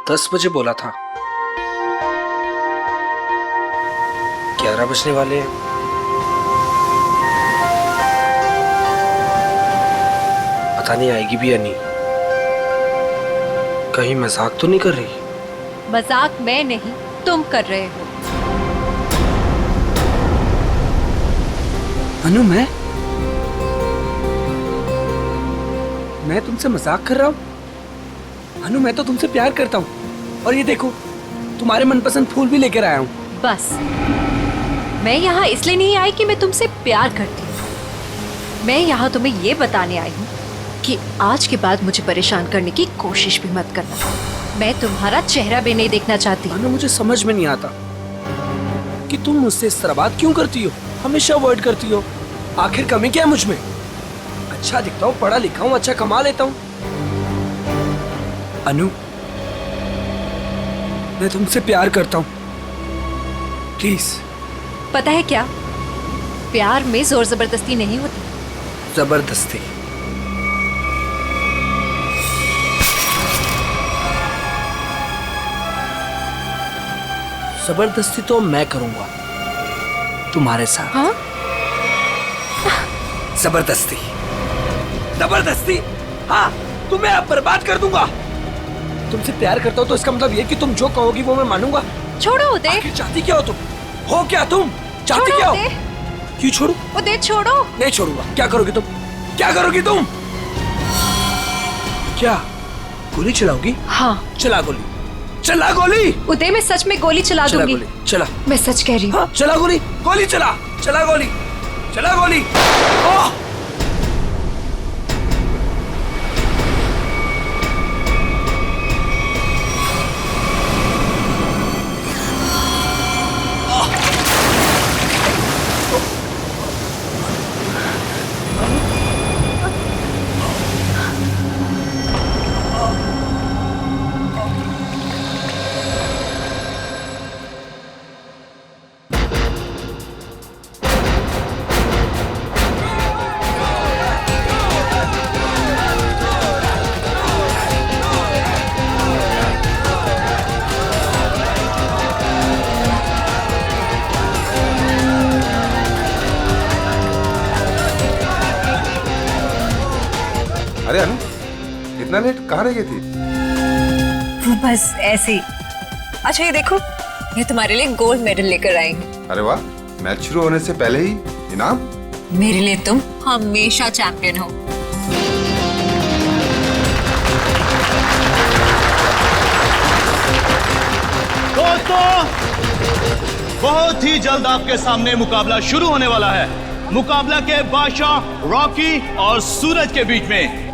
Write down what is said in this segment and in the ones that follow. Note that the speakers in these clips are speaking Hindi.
10 बजे बोला था। 11 बजने वाले हैं। पता नहीं आएगी भी या नहीं। कहीं मजाक तो नहीं कर रही? मजाक मैं नहीं, तुम कर रहे हो। अनु, मैं तुमसे मजाक कर रहा हूँ? अनु, मैं तो तुमसे प्यार करता हूँ। और ये देखो, तुम्हारे मनपसंद फूल भी लेकर आया हूँ। बस, मैं यहाँ इसलिए नहीं आई कि मैं तुमसे प्यार करती हूँ। मैं यहाँ तुम्हें ये बताने आई हूँ कि आज के बाद मुझे परेशान करने की कोशिश भी मत करना। मैं तुम्हारा चेहरा भी नहीं देखना चाहती। अनु, मुझे समझ में नहीं आता कि तुम मुझसे इस तरह बात क्यों करती हो, हमेशा अवॉइड करती हो। आखिर कमी क्या है मुझ में? अच्छा दिखता हूँ, पढ़ा लिखा हूँ, अच्छा कमा लेता हूँ। अनु, मैं तुमसे प्यार करता हूँ, प्लीज। पता है क्या, प्यार में जोर जबरदस्ती नहीं होती। जबरदस्ती? जबरदस्ती तो मैं करूंगा तुम्हारे साथ। हाँ? जबरदस्ती, जबरदस्ती। हाँ, तुम्हें अब बर्बाद कर दूंगा। तुमसे प्यार करता हूँ तो इसका मतलब ये कि तुम जो कहोगी वो मैं मानूंगा। छोड़ो उदय। आखिर चाहती क्या हो तुम? हो क्या तुम? चाहती क्या हो? क्यों छोड़ू? उदय छोड़ो। नहीं छोड़ूंगा। क्या करोगी तुम? क्या करोगी तुम? क्या गोली चलाओगी? हाँ। चला गोली, चला गोली। उदय, मैं सच में गोली चला दूंगी। गोली चला। मैं सच कह रही हूँ। हाँ, चला गोली, गोली चला, चला गोली, चला गोली। ओह! अरे अनु, इतना लेट कहाँ रह गई थी? बस ऐसे ही। अच्छा ये देखो, ये तुम्हारे लिए गोल्ड मेडल लेकर आई हूँ। अरे वाह, मैच शुरू होने से पहले ही इनाम? मेरे लिए तुम हमेशा चैंपियन हो। दोस्तों, बहुत ही जल्द आपके सामने मुकाबला शुरू होने वाला है। मुकाबला के बादशाह रॉकी और सूरज के बीच में।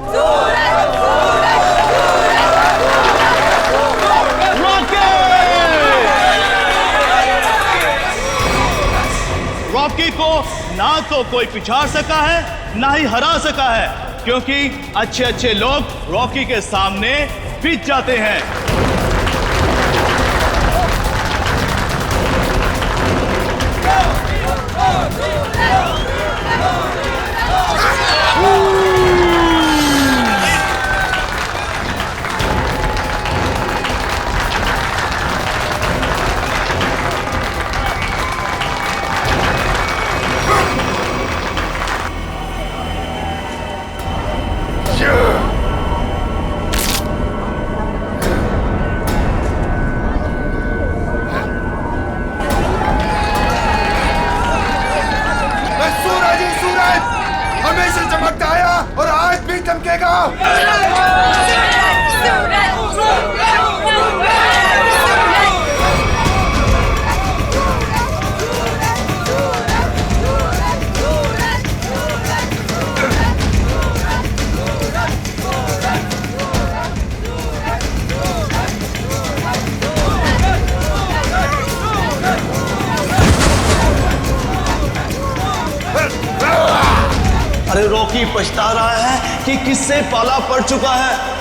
रॉकी को ना तो कोई पिछाड़ सका है, ना ही हरा सका है, क्योंकि अच्छे अच्छे लोग रॉकी के सामने पिट जाते हैं। हमेशा चमकता आया और आज भी चमकेगा। अरे रॉकी पछता रहा है कि किससे पाला पड़ चुका है।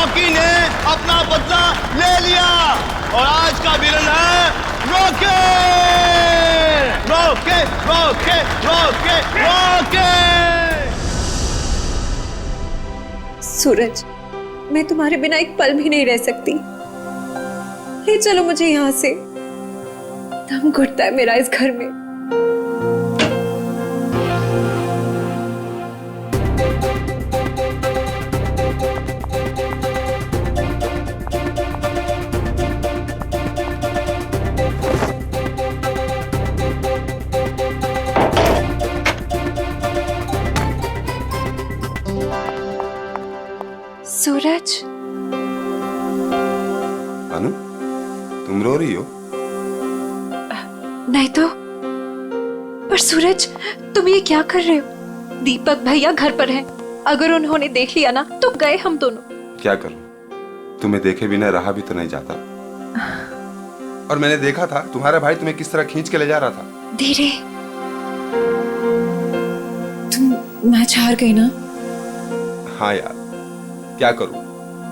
रॉकी ने अपना बदला ले लिया और आज का विलन है Rocky. Rocky Rocky Rocky Rocky. Suraj, मैं तुम्हारे बिना एक पल भी नहीं रह सकती। ले चलो मुझे यहाँ से, दम घुटता है मेरा इस घर में। सूरज, अनु, तुम रो रही हो? नहीं तो। पर सूरज, तुम ये क्या कर रहे हो? दीपक भैया घर पर हैं। अगर उन्होंने देख लिया ना तो गए हम दोनों। क्या करूं? तुम्हें देखे बिना रहा भी तो नहीं जाता। और मैंने देखा था तुम्हारा भाई तुम्हें किस तरह खींच के ले जा रहा था। धीरे। तुम मैच हार गई ना? हाँ यार, क्या करूं?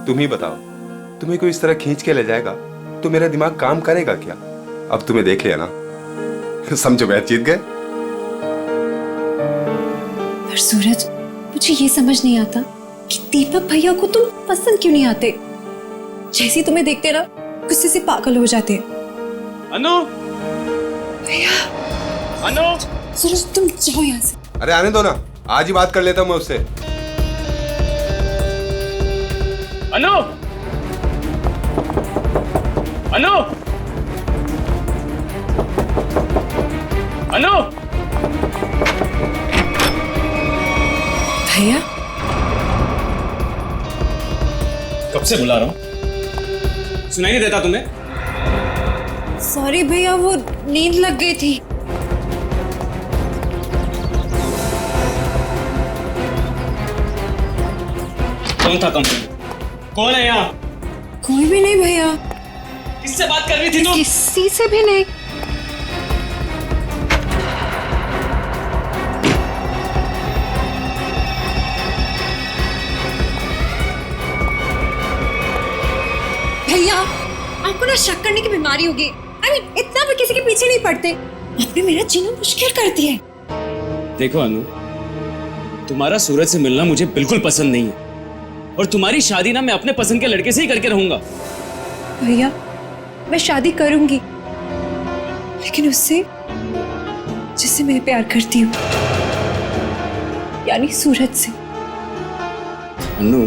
तुम ही बताओ। तुम्हें कोई इस तरह खींच के ले जाएगा तो मेरा दिमाग काम करेगा क्या? अब तुम्हें देख लिया ना, समझो मैच जीत गए। पर सूरज, मुझे ये समझ नहीं आता कि दीपक भैया को तुम पसंद क्यों नहीं आते। जैसे तुम्हें देखते ना गुस्से से पागल हो जाते हैं। अनु, भैया। अनु, सूरज, तुम जाओ यहाँ से। अरे आने दो ना, आज ही बात कर लेता हूं मैं उससे। अनु, अनु, अनु। भैया, कब से बुला रहा हूं, सुनाई नहीं देता तुम्हें? सॉरी भैया, वो नींद लग गई थी। कौन था कंपनी? कौन है यहाँ? कोई भी नहीं भैया। किससे बात कर रही थी तुम? किसी से भी नहीं। भैया, आपको ना शक करने की बीमारी होगी। इतना भी किसी के पीछे नहीं पड़ते। आपने मेरा जीना मुश्किल कर दिया है। देखो अनु, तुम्हारा सूरज से मिलना मुझे बिल्कुल पसंद नहीं है और तुम्हारी शादी ना मैं अपने पसंद के लड़के से ही करके रहूंगा। भैया, मैं शादी करूंगी, लेकिन उससे जिससे मैं प्यार करती हूँ, यानी सूरज से। अनु,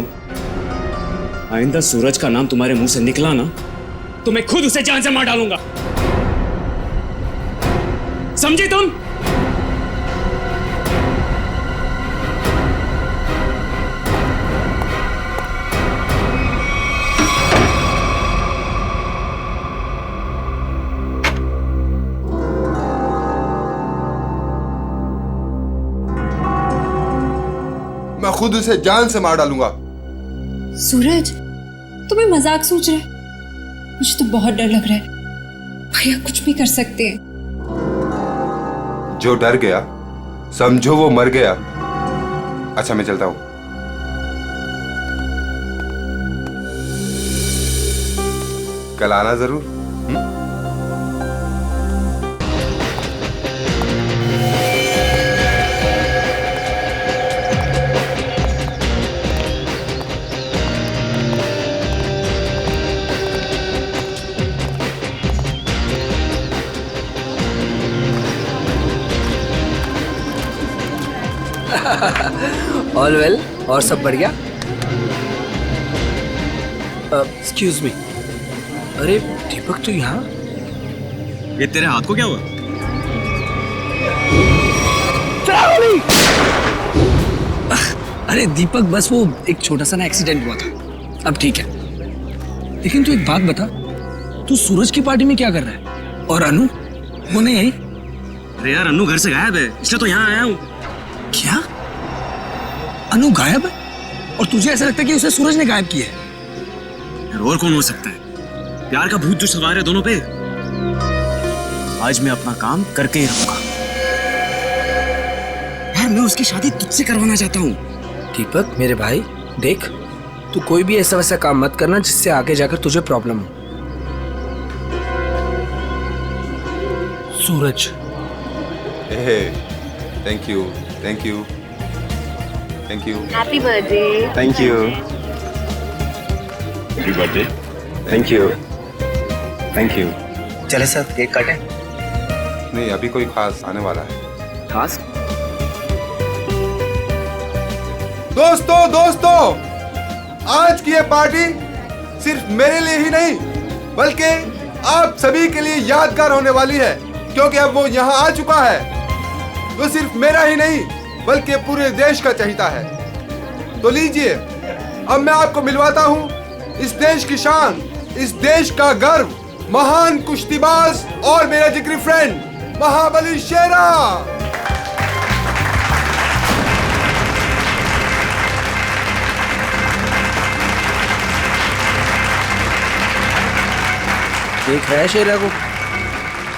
आइंदा सूरज का नाम तुम्हारे मुंह से निकला ना तो मैं खुद उसे जान से मार डालूंगा। समझी तुम? मैं खुद उसे जान से मार डालूंगा। सूरज, तुम्हें मजाक सोच रहे? मुझे तो बहुत डर लग रहा है। भैया कुछ भी कर सकते हैं। जो डर गया समझो वो मर गया। अच्छा, मैं चलता हूं। कल आना जरूर। ऑल वेल, और सब बढ़िया? Excuse me. अरे दीपक, तू यहाँ? ये तेरे हाथ को क्या हुआ? अरे दीपक, बस वो एक छोटा सा ना एक्सीडेंट हुआ था, अब ठीक है। लेकिन तू एक बात बता, तू सूरज की पार्टी में क्या कर रहा है? और अनु वो नहीं आई? अरे यार, अनु घर से गायब है, इसलिए तो यहाँ आया हूँ। क्या? अनु गायब है? और तुझे ऐसा लगता है कि उसे सूरज ने गायब किया है? यार और कौन हो सकता है? प्यार का भूत जो सवार है दोनों पे। आज मैं अपना काम करके ही रहूंगा। यार मैं उसकी शादी तुझसे करवाना चाहता हूँ। दीपक मेरे भाई, देख, तू कोई भी ऐसा वैसा काम मत करना जिससे आगे जाकर तुझे प्रॉब्लम हो। Suraj. Thank you thank you thank you happy birthday. Thank you happy birthday. Thank you thank you. चले सर केक काटे। नहीं, अभी कोई खास आने वाला है। खास दोस्तों आज की ये पार्टी सिर्फ मेरे लिए ही नहीं बल्कि आप सभी के लिए यादगार होने वाली है, क्योंकि अब वो यहाँ आ चुका है। वो सिर्फ मेरा ही नहीं बल्कि पूरे देश का चहेता है। तो लीजिए, अब मैं आपको मिलवाता हूँ इस देश की शान, इस देश का गर्व, महान कुश्तीबाज और मेरा जिगरी फ्रेंड महाबली शेरा। देख रहा है शेरा को?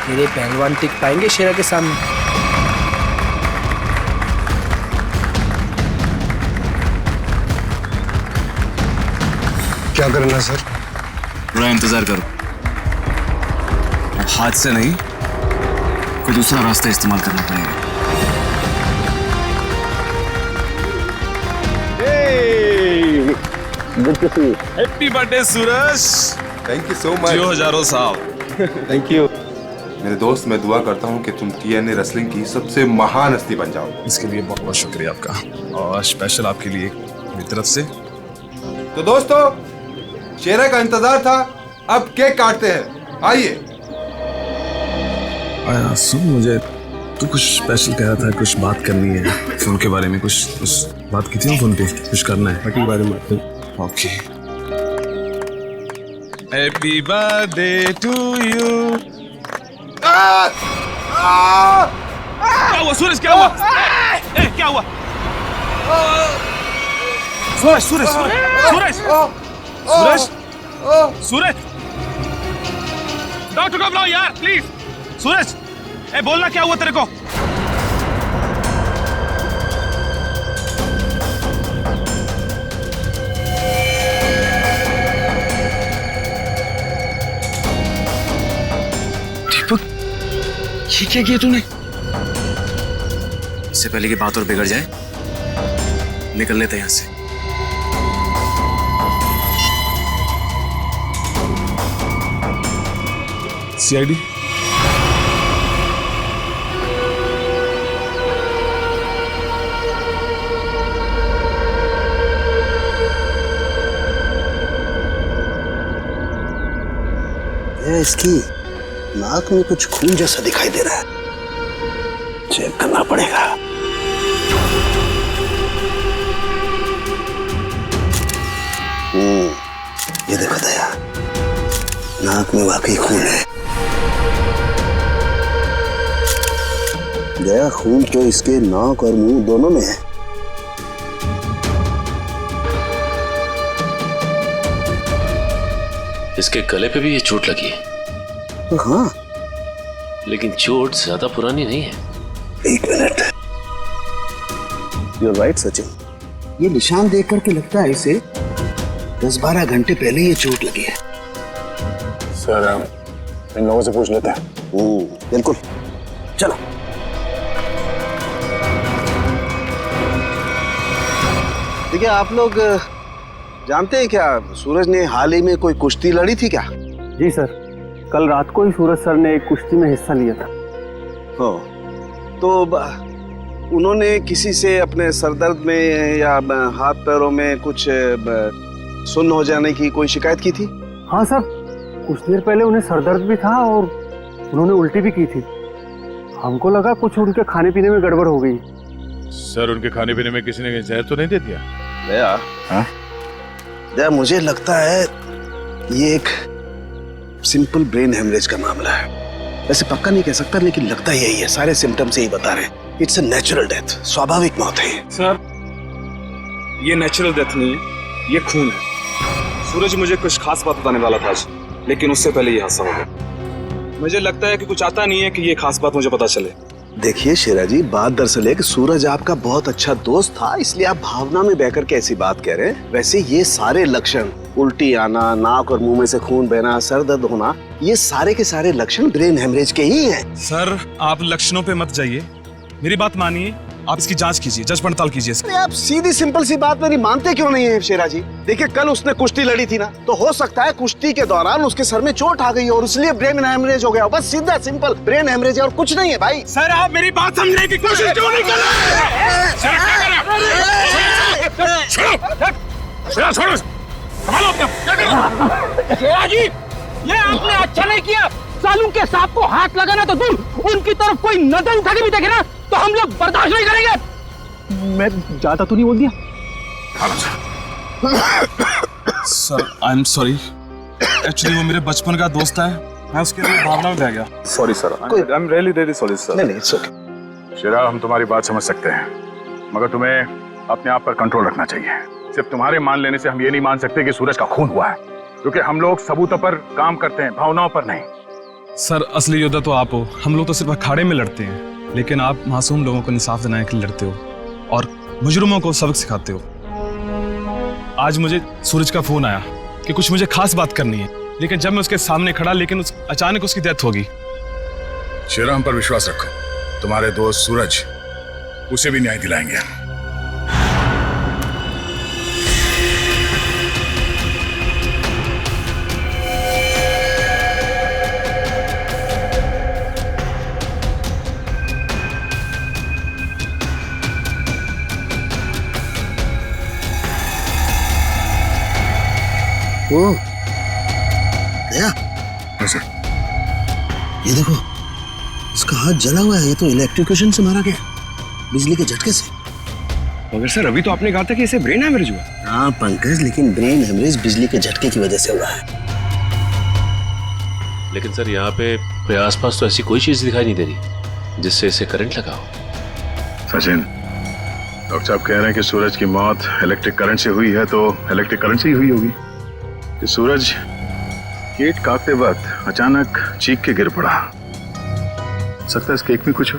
तेरे पहलवान टिक पाएंगे शेरा के सामने? क्या करना सर? थोड़ा इंतजार करो, हाथ से नहीं कोई दूसरा रास्ता इस्तेमाल करना पड़ेगा। Happy birthday Suraj. Thank you so much. जियो हजारों साल। थैंक यू मेरे दोस्त। मैं दुआ करता हूँ कि तुम TNA रेसलिंग की सबसे महान हस्ती बन जाओ। इसके लिए बहुत बहुत शुक्रिया आपका, और स्पेशल आपके लिए मेरी तरफ से। तो दोस्तों, शेरा का इंतजार था, अब केक काटते हैं। आइए। आया सुन, मुझे तू कुछ स्पेशल कह रहा था, कुछ बात करनी है फिल्म के बारे में। कुछ बात की थी ना फोन पे, कुछ करना है के बारे में। Okay. Happy birthday to you. क्या हुआ सूरज? क्या हुआ? क्या हुआ? सूरज सूरज सूरज सूरज सूरज, डॉक्टर को बुलाओ यार प्लीज। सूरज, बोलना क्या हुआ तेरे को? दीपक, ये क्या किया तूने? इससे पहले की बात और बिगड़ जाए, निकल लेते हैं यहाँ से। CID इसकी नाक में कुछ खून जैसा दिखाई दे रहा है, चेक करना पड़ेगा। ये देखो दया, नाक में वाकई खून है। दया, खून तो इसके नाक और मुंह दोनों में है। इसके गले पे भी ये चोट लगी है। हाँ, लेकिन चोट ज्यादा पुरानी नहीं है। एक मिनट। You're right, Sachin. ये निशान देख करके लगता है इसे 10-12 घंटे पहले ये चोट लगी है। सर, इन लोगों से पूछ लेते हैं। बिल्कुल, चलो। देखिए, आप लोग जानते हैं क्या, सूरज ने हाल ही में कोई कुश्ती लड़ी थी क्या? जी सर, कल रात को ही सूरज सर ने एक कुश्ती में हिस्सा लिया था। हो, तो उन्होंने किसी से अपने सरदर्द में या हाथ पैरों में कुछ सुन्न हो जाने की कोई शिकायत की थी? हाँ सर, कुछ देर पहले उन्हें सरदर्द भी था और उन्होंने उल्टी भी की थी। हमको लगा कुछ उनके खाने पीने में गड़बड़ हो गई। सर, उनके खाने पीने में किसी ने जहर तो नहीं दे दिया? दया, हाँ? दया, मुझे लगता है ये एक सिंपल ब्रेन हेमरेज का मामला है। वैसे पक्का नहीं कह सकता, लेकिन लगता यही है। सारे सिम्टम्स यही बता रहे हैं। इट्स अ नेचुरल डेथ, स्वाभाविक मौत है। सर, ये नेचुरल डेथ नहीं है, ये खून है। सूरज मुझे कुछ खास बात बताने वाला था आज, लेकिन उससे पहले ये हादसा हो गया। मुझे लगता है कि कुछ आता नहीं है कि ये खास बात मुझे पता चले। देखिए शेरा जी, बात दरअसल है कि सूरज आपका बहुत अच्छा दोस्त था, इसलिए आप भावना में बहकर के ऐसी बात कह रहे हैं। वैसे ये सारे लक्षण, उल्टी आना, नाक और मुंह में से खून बहना, सर दर्द होना, ये सारे के सारे लक्षण ब्रेन हेमरेज के ही हैं। सर आप लक्षणों पे मत जाइए, मेरी बात मानिए, आप इसकी जांच कीजिए, जांच पड़ताल कीजिए। अरे आप सीधी सिंपल सी बात मेरी मानते क्यों नहीं है शेरा जी? देखिए कल उसने कुश्ती लड़ी थी ना, तो हो सकता है कुश्ती के दौरान उसके सर में चोट आ गई और इसलिए ब्रेन हेमरेज हो गया। बस सीधा सिंपल ब्रेन हेमरेज है और कुछ नहीं है भाई। सर आप मेरी बात समझने की कोशिश क्यों नहीं कर रहे? ये आपने अच्छा नहीं किया। सालू के सांप को हाथ लगाना तो दूर, उनकी तरफ कोई नजर उठा के भी देखे ना तो हम लोग बर्दाश्त नहीं करेंगे। मैं ज्यादा तो नहीं बोल दिया? Sir I am sorry, actually वो मेरे बचपन का दोस्त है, मैं उसके लिए भावना में बह गया। Sorry sir, I am really sorry sir. नहीं इट्स ओके। शेरा, हम तुम्हारी बात समझ सकते हैं, मगर तुम्हें अपने आप पर कंट्रोल रखना चाहिए। सिर्फ तुम्हारे मान लेने से हम ये नहीं मान सकते कि सूरज का खून हुआ है, क्योंकि हम लोग सबूतों पर काम करते हैं, भावनाओं पर नहीं। सर असली योद्धा तो आप हो, हम लोग तो सिर्फ अखाड़े में लड़ते हैं, लेकिन आप मासूम लोगों को इंसाफ दिलाने के लिए लड़ते हो और मुजरिमों को सबक सिखाते हो। आज मुझे सूरज का फोन आया कि कुछ मुझे खास बात करनी है, लेकिन जब मैं उसके सामने खड़ा, लेकिन अचानक उसकी डेथ होगी। शेरा, हम पर विश्वास रखो, तुम्हारे दोस्त सूरज उसे भी न्याय दिलाएंगे। वो गया? ये देखो, इसका हाथ जला हुआ है, ये तो इलेक्ट्रिक्यूशन से मारा गया, बिजली के झटके से। मगर सर अभी तो आपने कहा था कि इसे ब्रेन हेमरेज हुआ। हाँ पंकज, लेकिन ब्रेन हेमरेज बिजली के झटके की वजह से हुआ है। लेकिन सर यहाँ पे आसपास तो ऐसी कोई चीज दिखाई नहीं दे रही जिससे इसे करंट लगा हो। सचिन, डॉक्टर साहब कह रहे हैं कि सूरज की मौत इलेक्ट्रिक करंट से हुई है, तो इलेक्ट्रिक करंट से ही हुई होगी। कि सूरज केक काटते वक्त अचानक चीख के गिर पड़ा, सकता है इस केक में कुछ हो।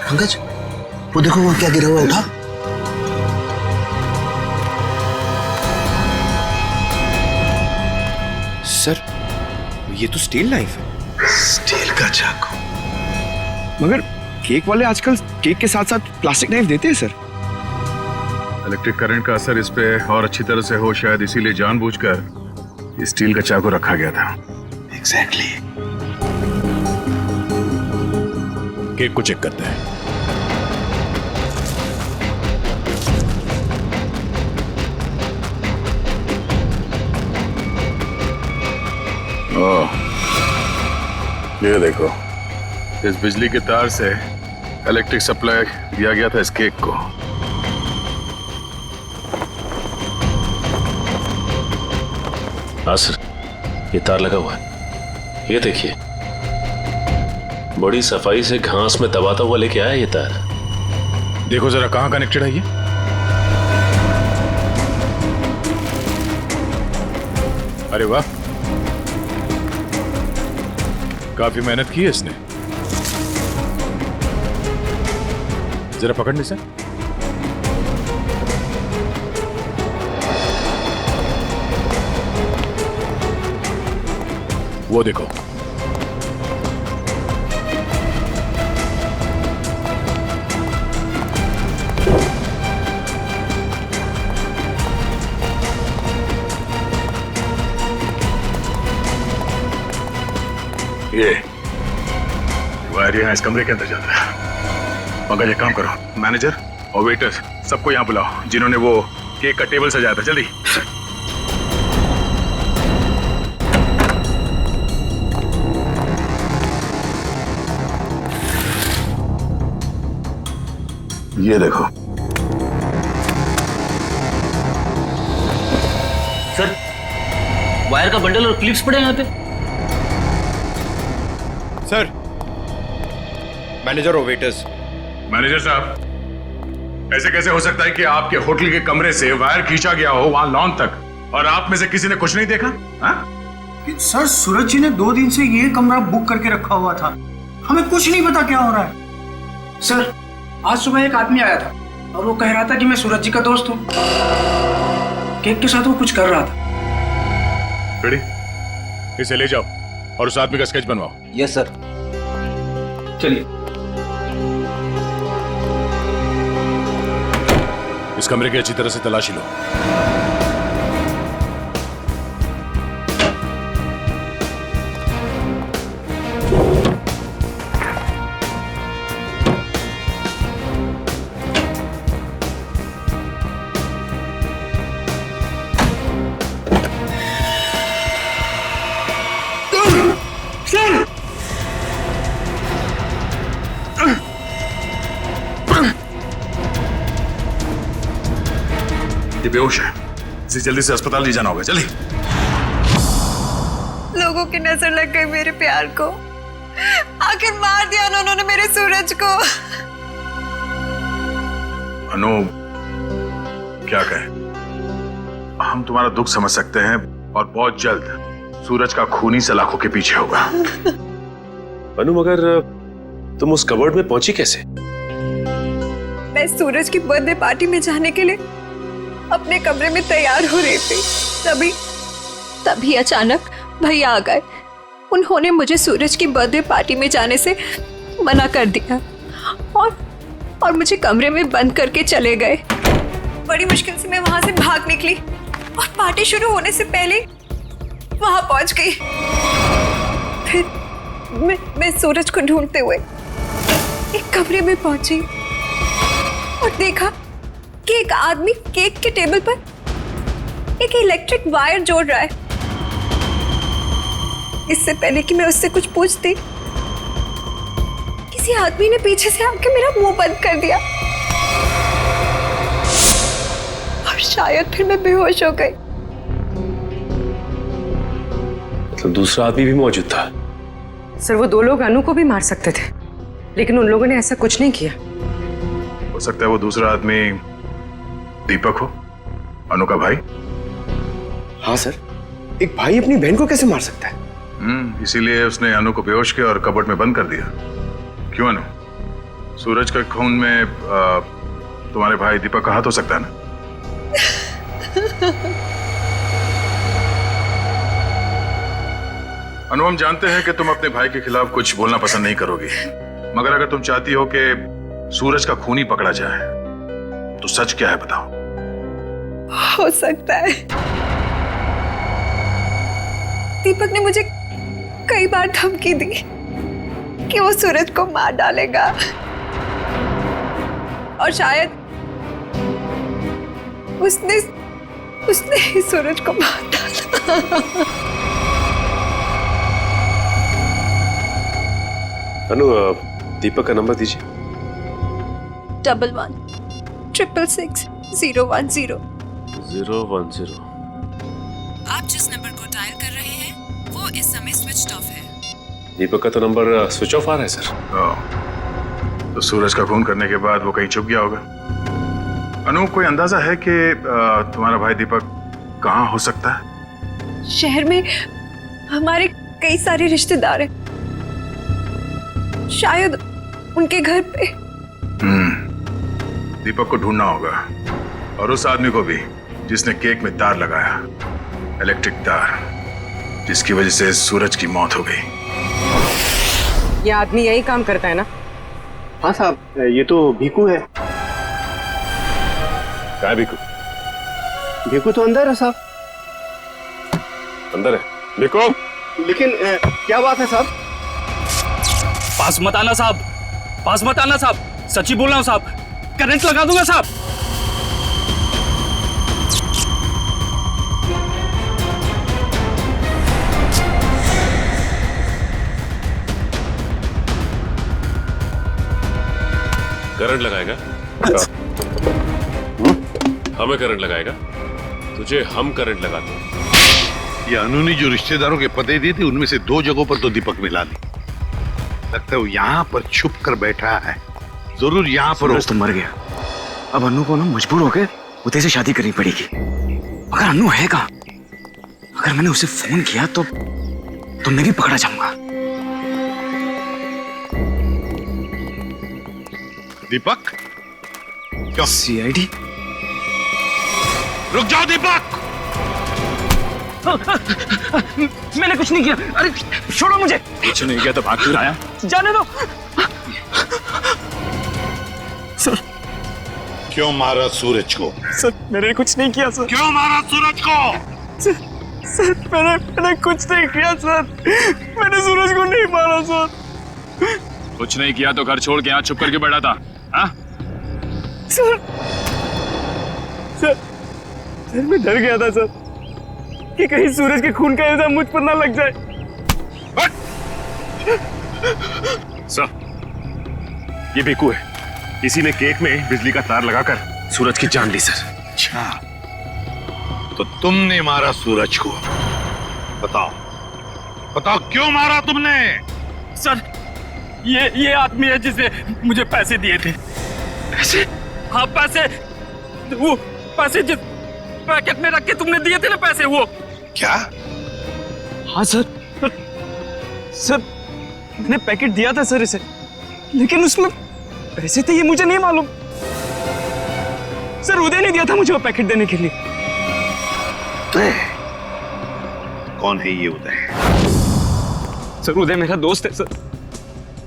पंकज, वो देखो वो क्या गिरा हुआ, उठा। सर ये तो स्टील नाइफ है। स्टील का चाकू। मगर केक वाले आजकल केक के साथ साथ प्लास्टिक नाइफ देते हैं सर। इलेक्ट्रिक करंट का असर इस पे और अच्छी तरह से हो, शायद इसीलिए जानबूझकर स्टील का चाकू रखा गया था। एग्जैक्टली। केक को चेक करते हैं। ओह, ये देखो, इस बिजली के तार से इलेक्ट्रिक सप्लाई दिया गया था इस केक को। हाँ सर, ये तार लगा हुआ है, ये देखिए, बड़ी सफाई से घास में दबाता हुआ लेके आया ये तार। देखो जरा कहाँ कनेक्टेड है ये। अरे वाह, काफी मेहनत की है इसने। जरा पकड़ने से। वो देखो, ये वायर यहाँ इस कमरे के अंदर जाता है। मगर ये काम करो, मैनेजर और वेटर्स सबको यहाँ बुलाओ जिन्होंने वो केक का टेबल सजाया था, जल्दी। ये देखो सर, वायर का बंडल और क्लिप्स पड़े हैं यहाँ पे। सर, मैनेजर और वेटर्स। मैनेजर साहब, ऐसे कैसे हो सकता है कि आपके होटल के कमरे से वायर खींचा गया हो वहां लॉन तक और आप में से किसी ने कुछ नहीं देखा? हाँ? सर, सूरज जी ने 2 दिन से ये कमरा बुक करके रखा हुआ था, हमें कुछ नहीं पता क्या हो रहा है। सर, आज सुबह एक आदमी आया था और वो कह रहा था कि मैं सूरज जी का दोस्त हूँ। केक के साथ वो कुछ कर रहा था। रेडी, इसे ले जाओ और उस आदमी का स्केच बनवाओ। Yes sir. चलिए। इस कमरे की अच्छी तरह से तलाशी लो। ये बेहोश है, इसे जल्दी से अस्पताल ले जाना होगा। जल्दी। लोगों की नजर लग गई मेरे प्यार को। आखिर मार दिया ना उन्होंने मेरे सूरज को। अनु, क्या कहें, हम तुम्हारा दुख समझ सकते हैं और बहुत जल्द सूरज का खूनी सलाखों के पीछे होगा। अनु, मगर तुम उस कबर्ड में पहुंची कैसे? मैं सूरज की बर्थडे पार्टी में जाने के लिए अपने कमरे में तैयार हो रही थी। तभी अचानक भैया आ गए। उन्होंने मुझे सूरज की बर्थडे पार्टी में जाने से मना कर दिया और मुझे कमरे में बंद करके चले गए। बड़ी मुश्किल से मैं वहां से भाग निकली और पार्टी शुरू होने से पहले वहां पहुंच गई। फिर मैं सूरज को ढूंढते हुए एक कमरे में पहुंची और देखा कि एक आदमी केक के टेबल पर एक इलेक्ट्रिक वायर जोड़ रहा है। इससे पहले कि मैं उससे कुछ पूछती, किसी आदमी ने पीछे से आके मेरा मुंह बंद कर दिया और शायद फिर मैं बेहोश हो गई। मतलब दूसरा आदमी भी मौजूद था? सर, वो दो लोग अनु को भी मार सकते थे, लेकिन उन लोगों ने ऐसा कुछ नहीं किया। हो सकता है वो दूसरा आदमी दीपक हो, अनु का भाई। हाँ सर, एक भाई अपनी बहन को कैसे मार सकता है? इसीलिए उसने अनु को बेहोश किया और कबर्ड में बंद कर दिया। क्यों अनु, सूरज के खून में तुम्हारे भाई दीपक का हाथ हो सकता है ना? अनु, हम जानते हैं कि तुम अपने भाई के खिलाफ कुछ बोलना पसंद नहीं करोगी, मगर अगर तुम चाहती हो कि सूरज का खूनी पकड़ा जाए तो सच क्या है बताओ। हो सकता है दीपक ने मुझे कई बार धमकी दी कि वो सूरज को मार डालेगा और शायद उसने ही सूरज को मार डाला। अनु, दीपक का नंबर दीजिए। 11166010 010। आप जिस नंबर को डायल कर रहे हैं वो इस समय स्विच ऑफ है। दीपक का तो नंबर स्विच ऑफ आ रहा है सर। तो सूरज का खून करने के बाद वो कहीं छुप गया होगा। अनु, कोई अंदाजा है कि तुम्हारा भाई दीपक कहाँ हो सकता है? शहर में हमारे कई सारे रिश्तेदार हैं, शायद उनके घर पे। दीपक को ढूंढना होगा और उस आदमी को भी जिसने केक में तार लगाया, इलेक्ट्रिक तार, जिसकी वजह से सूरज की मौत हो गई। ये आदमी यही काम करता है ना? हाँ साहब, ये तो भीकू है। क्या है भीकू? भीकू तो अंदर है साहब। अंदर है भीकू? लेकिन क्या बात है साहब? पास मत आना साहब, पास मत आना साहब, सच्ची बोल रहा हूं साहब, करंट लगा दूंगा साहब। करंट लगाएगा? हमें करंट लगाएगा? तुझे हम करंट लगाते हैं। ये अनु ने जो रिश्तेदारों के पते दिए थे उनमें से 2 जगहों पर तो दीपक मिला नहीं। लगता है वो यहाँ पर छुप कर बैठा है। जरूर यहाँ पर तो मर गया। अब अनु को ना मजबूर होकर उदय से शादी करनी पड़ेगी। मगर अनु है कहाँ? अगर मैंने उसे फोन किया तो मैं भी पकड़ा जाऊंगा। दीपक क्यों? सीआईडी? रुक जाओ दीपक! मैंने कुछ नहीं किया। अरे छोड़ो मुझे। कुछ नहीं किया तो भाग क्यों आया? जाने दो। सर क्यों मारा सूरज को? सर मैंने कुछ नहीं किया सर। क्यों मारा सूरज को? सर मैंने कुछ नहीं किया सर। मैंने सूरज को नहीं मारा सर। कुछ नहीं किया तो घर छोड़ के यहाँ चुप करके बैठा था? हाँ? सर मैं डर गया था सर कि कहीं सूरज के खून का इल्जाम मुझ पर ना लग जाए। सर ये बेकू है, किसी ने केक में बिजली का तार लगाकर सूरज की जान ली सर। अच्छा तो तुमने मारा सूरज को? बताओ क्यों मारा तुमने? सर ये आदमी है जिसने मुझे पैसे दिए थे। पैसे? हाँ पैसे, वो पैसे जिस पैकेट में रख के तुमने दिए थे ना पैसे, वो। क्या? हाँ सर मैंने पैकेट दिया था सर इसे, लेकिन उसमें पैसे थे ये मुझे नहीं मालूम। सर उदय ने दिया था मुझे वो पैकेट देने के लिए। कौन है ये उदय? सर उदय मेरा दोस्त है सर,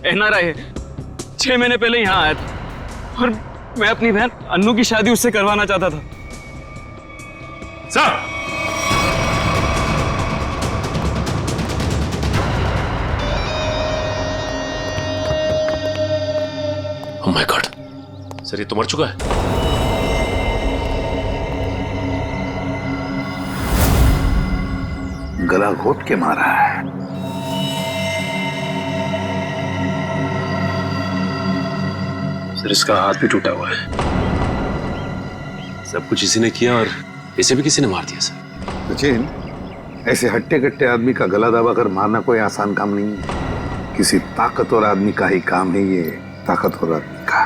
एनआरआई है। 6 महीने पहले यहाँ आया था और मैं अपनी बहन अन्नू की शादी उससे करवाना चाहता था। Sir oh my God, sir ये तो मर चुका है। गला घोट के मारा है। सर इसका हाथ भी टूटा हुआ है। सब कुछ इसी ने किया और इसे भी किसी ने मार दिया सर। सचिन, ऐसे हट्टे कट्टे आदमी का गला दबाकर मारना कोई आसान काम नहीं है। किसी ताकतवर आदमी का ही काम है ये, ताकतवर आदमी का।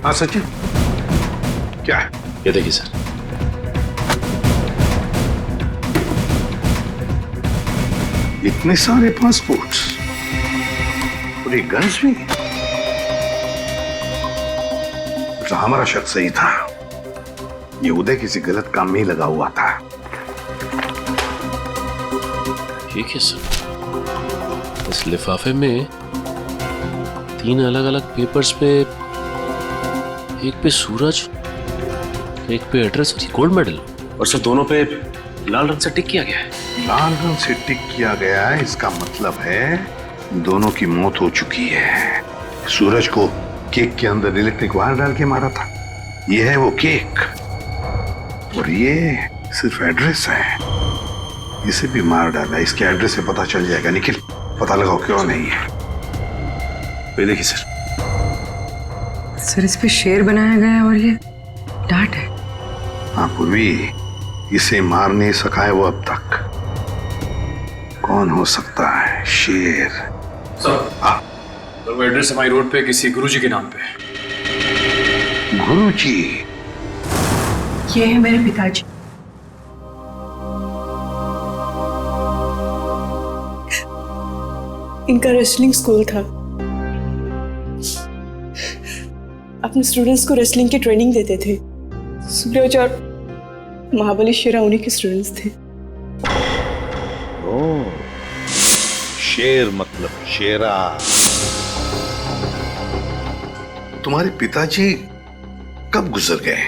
हाँ सचिन, क्या है? ये देखिए सर। इतने सारे पासपोर्ट्स और ये गन्स भी। तो हमारा शक सही था, ये उदय किसी गलत काम में ही लगा हुआ था। ठीक है सर, इस लिफाफे में 3 अलग-अलग पेपर्स पे, एक पे सूरज, एक पे एड्रेस और गोल्ड मेडल, और सर दोनों पे लाल रंग से टिक किया गया है। लाल रंग से टिक किया गया है, इसका मतलब है दोनों की मौत हो चुकी है। सूरज को केक के अंदर इलेक्ट्रिक वायर डाल के मारा था, ये है वो केक, और ये सिर्फ एड्रेस है, इसे भी मार डाला। इसके एड्रेस से पता चल जाएगा। निखिल, पता लगाओ क्यों नहीं है। ये देखिए सर। सर इस पे शेर बनाया गया है और ये डांट है। हाँ पूर्वी, इसे मार नहीं सका है वो अब तक। कौन हो सकता है? शेर। सर तो वो एड्रेस हमारी रोड पे किसी गुरुजी के नाम पे। गुरुजी? ये है मेरे पिताजी। इनका रेसलिंग स्कूल था, अपने स्टूडेंट्स को रेसलिंग की ट्रेनिंग देते थे। सूरज और महाबली शेरा उन्हीं के स्टूडेंट्स थे। ओह, शेर मतलब शेरा। तुम्हारे पिताजी कब गुजर गए?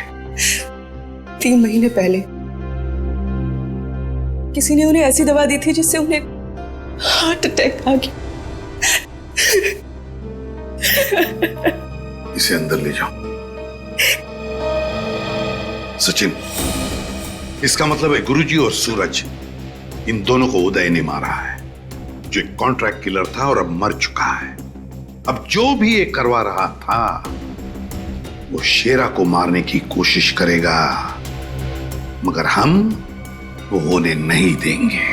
3 महीने पहले। किसी ने उन्हें ऐसी दवा दी थी जिससे उन्हें हार्ट अटैक आ गया। इसे अंदर ले जाओ। सचिन, इसका मतलब है गुरुजी और सूरज, इन दोनों को उदय ने मारा है, जो एक कॉन्ट्रैक्ट किलर था और अब मर चुका है। अब जो भी ये करवा रहा था वो शेरा को मारने की कोशिश करेगा, मगर हम वो होने नहीं देंगे।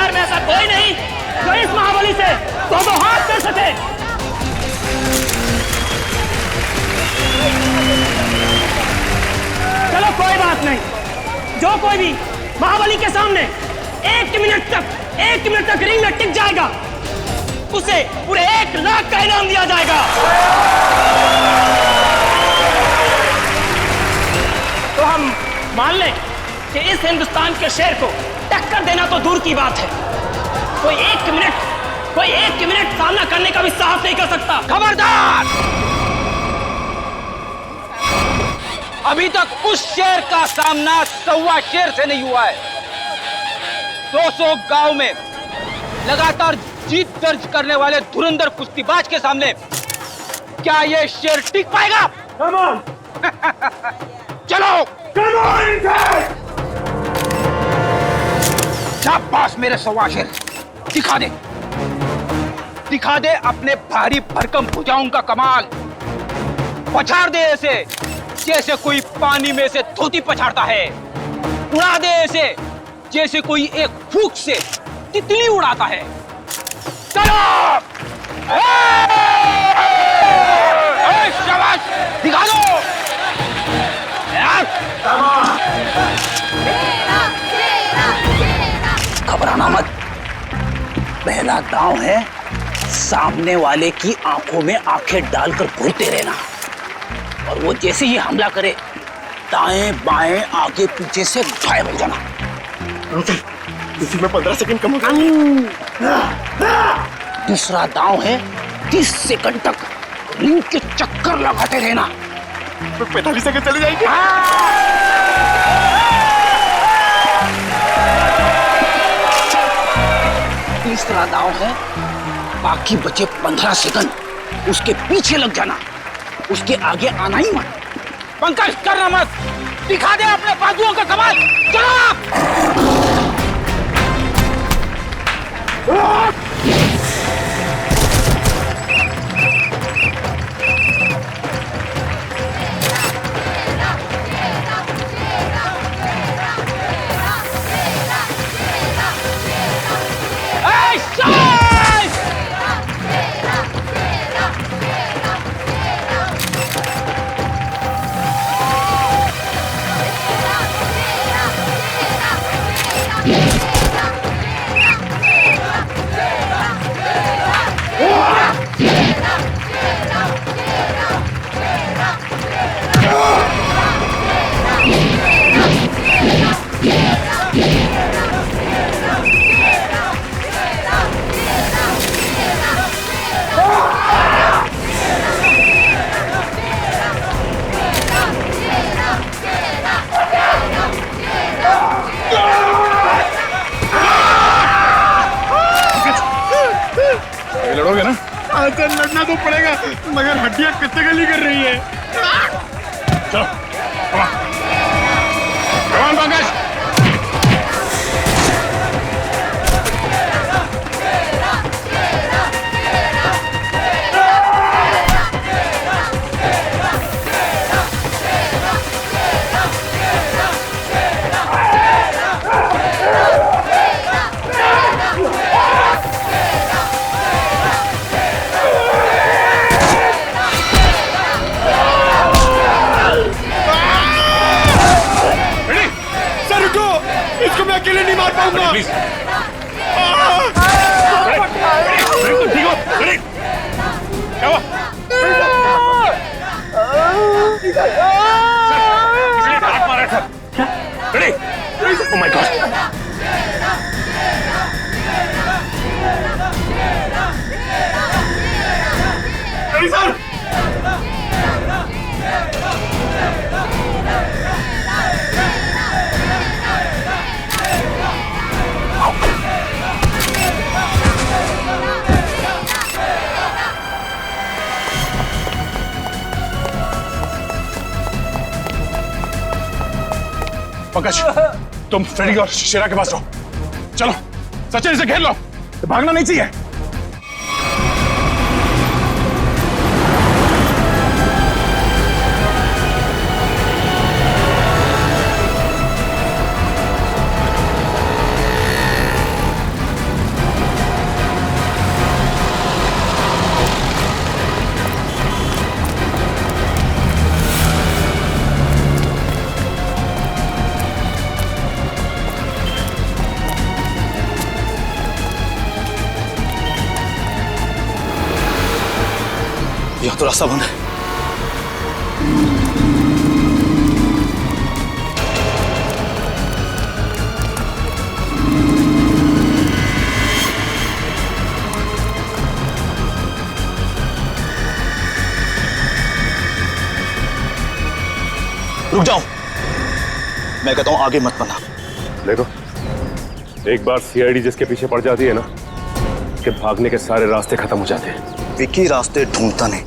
शहर में ऐसा कोई नहीं जो इस महाबली से दो हाथ कर सके। चलो कोई बात नहीं, जो कोई भी महाबली के सामने एक मिनट तक रिंग में टिक जाएगा उसे पूरे 1 लाख का इनाम दिया जाएगा। तो हम मान लें कि इस हिंदुस्तान के शेर को टक्कर देना तो दूर की बात है, कोई एक मिनट सामना करने का भी साहस नहीं कर सकता। खबरदार! अभी तक उस शेर का सामना 1.25 शेर से नहीं हुआ है। 200 गांव में लगातार जीत दर्ज करने वाले धुरंधर कुश्तीबाज के सामने क्या ये शेर टिक पाएगा? Come on! चलो! Come on, शाबाश मेरे 1.25 शेर, दिखा दे अपने भारी भरकम भुजाओं का कमाल। पछाड़ दे ऐसे जैसे कोई पानी में से धोती पछाड़ता है, उड़ा दे ऐसे जैसे कोई एक फूंक से तितली उड़ाता है। चलो! शाबाश, दिखा दो यार। घबराना मत, पहला दांव है सामने वाले की आंखों में आंखें डालकर घूरते रहना, और वो जैसे ही हमला करे दाएं बाएं आगे पीछे से गायब हो जाना। इसी में 15 सेकंड कम हो गए। दूसरा दांव है 30 सेकंड तक रिंग के चक्कर लगाते रहना। 45 सेकंड चले जाएंगे। तीसरा दांव है बाकी बचे 15 सेकंड उसके पीछे लग जाना, उसके आगे आना ही मत। पंकज करना मत, दिखा दे अपने बाजुओं का कमाल। चलो! लड़ोगे ना? सर लड़ना तो पड़ेगा, मगर हड्डियां कितने गली कर रही है। चलो, कमान पंकज। इसको मैं अकेले नहीं मार पाऊंगा। प्लीज ठीक हो? क्या हुआ? इसने हाथ मारा था। Ready? Oh my God. Ready sir? Pankaj, तुम फ्रेडी और शेरा के पास रहो। चलो, सचिन इसे घेर लो, भागना नहीं चाहिए। यहाँ तो रास्ता बंद है। रुक जाओ, मैं कहता हूं आगे मत बढ़ना। देखो, एक बार सीआईडी जिसके पीछे पड़ जाती है ना, कि भागने के सारे रास्ते खत्म हो जाते हैं। विकी रास्ते ढूंढता नहीं,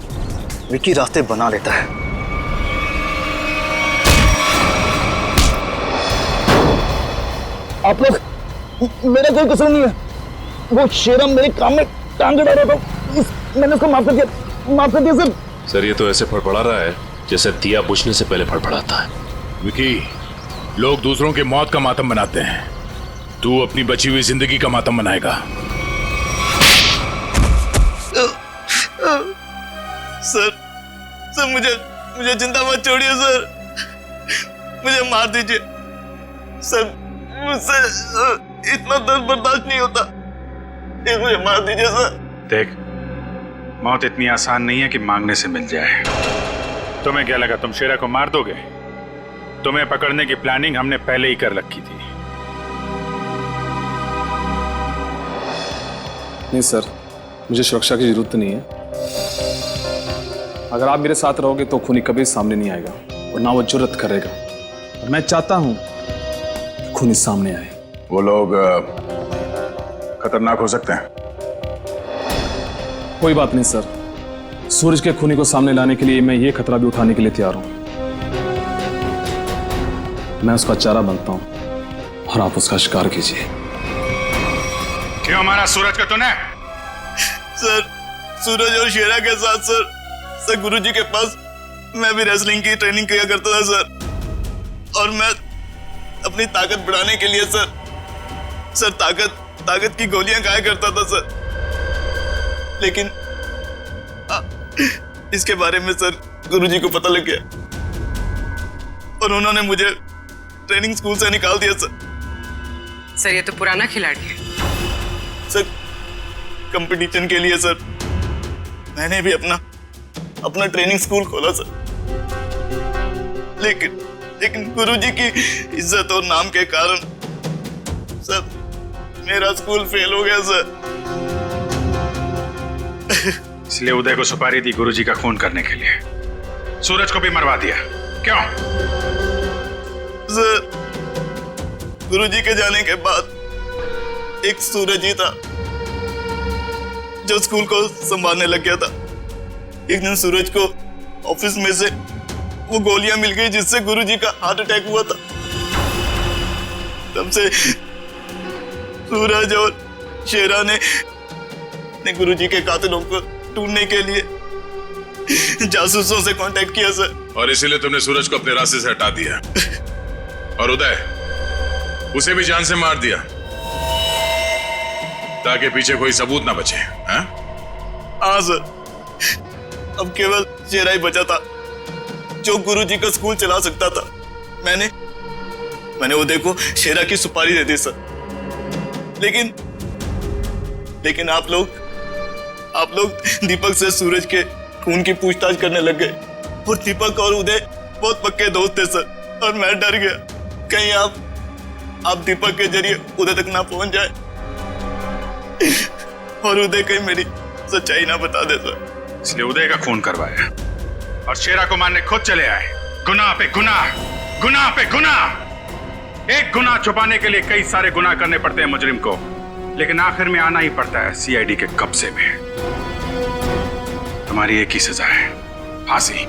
विकी रास्ते बना लेता है। आप लोग, मेरा कोई कसूर नहीं है। वो शेरम मेरे काम में टांग अड़ा रहा था, मैंने उसको माफ कर दिया सर। सर ये तो ऐसे फड़फड़ा रहा है जैसे दिया बुझने से पहले फड़फड़ाता है। विकी, लोग दूसरों की मौत का मातम मनाते हैं, तू अपनी बची हुई जिंदगी का मातम मनाएगा। सर मुझे जिंदा मत छोड़िए सर, मुझे मार दीजिए सर, मुझसे इतना दर्द बर्दाश्त नहीं होता, मुझे मार दीजिए सर। देख, मौत इतनी आसान नहीं है कि मांगने से मिल जाए। तुम्हें क्या लगा तुम शेरा को मार दोगे? तुम्हें पकड़ने की प्लानिंग हमने पहले ही कर रखी थी। नहीं सर, मुझे सुरक्षा की जरूरत नहीं है। अगर आप मेरे साथ रहोगे तो खूनी कभी सामने नहीं आएगा और ना वो जुर्रत करेगा। और मैं चाहता हूं कि खूनी सामने आए। वो लोग खतरनाक हो सकते हैं। कोई बात नहीं सर, सूरज के खूनी को सामने लाने के लिए मैं ये खतरा भी उठाने के लिए तैयार हूं। मैं उसका चारा बनता हूं और आप उसका शिकार कीजिए। क्यों मारा सूरज का तूने? सर, सूरज और शेरा के साथ सर गुरुजी के पास मैं भी रेसलिंग की ट्रेनिंग किया करता था सर, और मैं अपनी ताकत बढ़ाने के लिए सर ताकत की गोलियां खाया करता था सर। लेकिन इसके बारे में सर गुरुजी को पता लग गया और उन्होंने मुझे ट्रेनिंग स्कूल से निकाल दिया सर। ये तो पुराना खिलाड़ी है सर। कंपटीशन के लिए सर मैंने भी अपना ट्रेनिंग स्कूल खोला सर, लेकिन गुरुजी की इज्जत और नाम के कारण सर मेरा स्कूल फेल हो गया सर। इसलिए उदय को सुपारी दी गुरुजी का खून करने के लिए, सूरज को भी मरवा दिया। क्यों? सर, गुरुजी के जाने के बाद एक सूरज ही था जो स्कूल को संभालने लग गया था। एक दिन सूरज को ऑफिस में से वो गोलियां मिल गई जिससे गुरुजी का हार्ट अटैक हुआ था। तब से सूरज और शेरा ने गुरुजी के कातिलों को ढूंढने के लिए जासूसों से कांटेक्ट किया सर। और इसीलिए तुमने सूरज को अपने रास्ते से हटा दिया और उदय उसे भी जान से मार दिया ताकि पीछे कोई सबूत ना बचे। हाँ सर, अब केवल शेरा ही बचा था जो गुरुजी का स्कूल चला सकता था। मैंने उदय को शेरा की सुपारी दे दी सर, लेकिन आप लोग दीपक से सूरज के खून की पूछताछ करने लग गए और दीपक और उदय बहुत पक्के दोस्त थे सर, और मैं डर गया कहीं आप दीपक के जरिए उदय तक ना पहुंच जाए और उदय कहीं मेरी सच्चाई ना बता दे सर। इसलिए उदय का खून करवाया और शेरा को मारने खुद चले आए। गुनाह पे गुनाह, गुनाह पे गुनाह। एक गुनाह छुपाने के लिए कई सारे गुनाह करने पड़ते हैं मुजरिम को, लेकिन आखिर में आना ही पड़ता है सीआईडी के कब्जे में। तुम्हारी एक ही सजा है, फांसी।